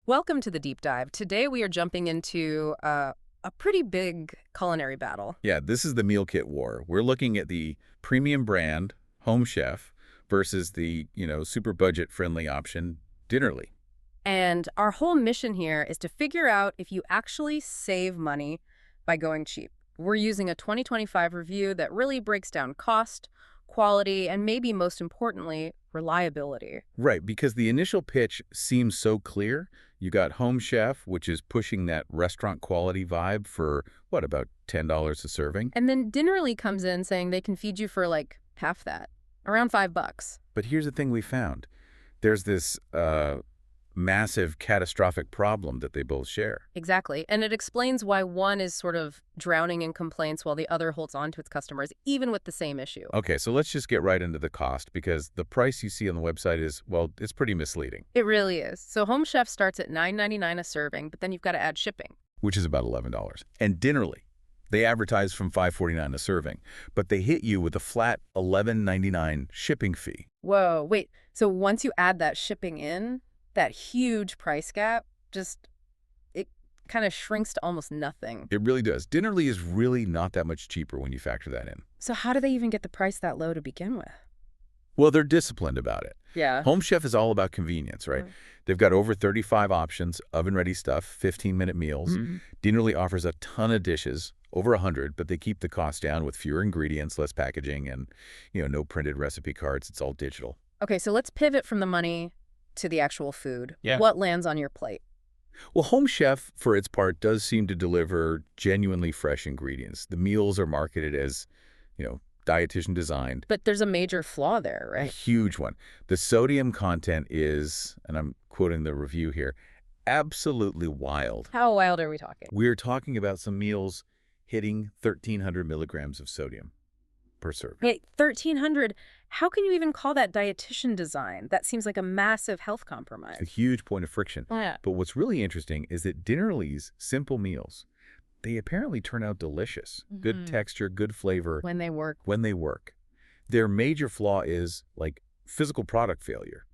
Welcome to the deep dive. Today we are jumping into a pretty big culinary battle. Yeah, this is the meal kit war. We're looking at the premium brand, Home Chef, versus the, super budget-friendly option, Dinnerly. And our whole mission here is to figure out if you actually save money by going cheap. We're using a 2025 review that really breaks down cost, quality, and maybe most importantly, reliability. Right, because the initial pitch seems so clear. You got Home Chef, which is pushing that restaurant quality vibe for, what, about $10 a serving? And then Dinnerly comes in saying they can feed you for like half that, around $5. But here's the thing we found. There's this massive catastrophic problem that they both share. Exactly. And it explains why one is sort of drowning in complaints while the other holds on to its customers, even with the same issue. Okay, so let's just get right into the cost, because the price you see on the website is, well, it's pretty misleading, It really is. So Home Chef starts at $9.99 a serving, but then you've got to add shipping. which is about $11. And Dinnerly, they advertise from $5.49 a serving, but they hit you with a flat $11.99 shipping fee. Whoa, wait. So once you add that shipping in, that huge price gap it kind of shrinks to almost nothing. It really does. Dinnerly is really not that much cheaper when you factor that in. So how do they even get the price that low to begin with? Well, they're disciplined about it. Yeah. Home Chef is all about convenience, right? Mm. They've got over 35 options, oven-ready stuff, 15-minute meals. Mhm. Dinnerly offers a ton of dishes, over 100, but they keep the cost down with fewer ingredients, less packaging, and, no printed recipe cards. It's all digital. Okay, so let's pivot from the money to the actual food. Yeah. What lands on your plate? Well, Home Chef, for its part, does seem to deliver genuinely fresh ingredients. The meals are marketed as, dietitian designed. But there's a major flaw there, A right? huge one. The sodium content is, and I'm quoting the review here, absolutely wild. How wild are we talking? We're talking about some meals hitting 1,300 milligrams of sodium per serving. Wait, 1,300? How can you even call that dietitian design? That seems like a massive health It's a compromise. huge point of friction. Yeah. But what's really interesting is that Dinnerly's simple meals, they apparently turn out delicious. Good Mhm. texture, good flavor When they work. when they work. Their major flaw is, like, physical product failure.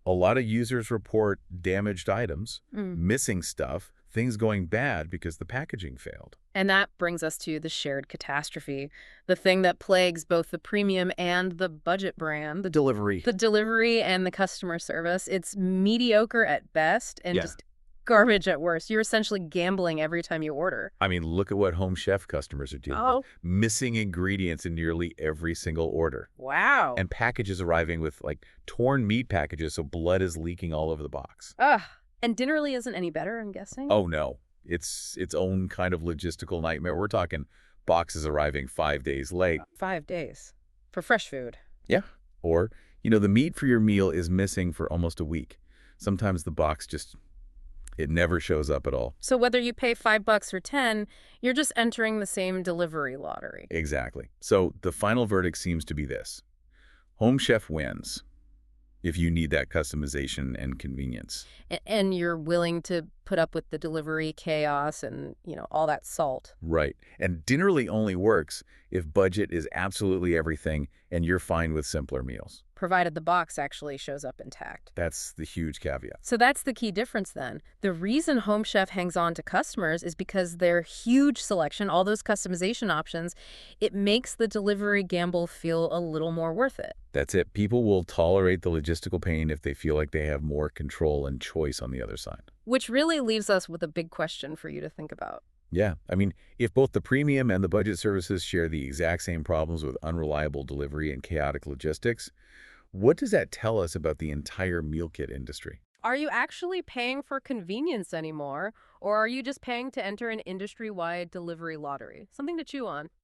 A lot of users report damaged items, Mm. missing stuff, things going bad because the packaging failed. And that brings us to the shared catastrophe, the thing that plagues both the premium and the budget brand, Delivery. the delivery and the customer service. It's mediocre at best and Yeah. just garbage at worst. You're essentially gambling every time you order. I mean, look at what Home Chef customers are dealing with. Missing ingredients in nearly every single order. Wow. And packages arriving with, like, torn meat packages, so blood is leaking all over the box. Ugh. And Dinnerly isn't any better, I'm guessing? Oh, no. It's its own kind of logistical nightmare. We're talking boxes arriving 5 days late. 5 days. For fresh food. Yeah. Or, the meat for your meal is missing for almost a week. Sometimes the box it never shows up at all. So whether you pay $5 or 10, you're just entering the same delivery lottery. Exactly. So the final verdict seems to be this. Home Chef wins if you need that customization and convenience. And you're willing to put up with the delivery chaos and, all that salt. Right. And Dinnerly only works if budget is absolutely everything and you're fine with simpler meals. Provided the box actually shows up intact. That's the huge caveat. So that's the key difference then. The reason Home Chef hangs on to customers is because their huge selection, all those customization options, it makes the delivery gamble feel a little more worth it. That's it. People will tolerate the logistical pain if they feel like they have more control and choice on the other side. Which really leaves us with a big question for you to think about. Yeah. I mean, if both the premium and the budget services share the exact same problems with unreliable delivery and chaotic logistics, what does that tell us about the entire meal kit industry? Are you actually paying for convenience anymore, or are you just paying to enter an industry-wide delivery lottery? Something to chew on.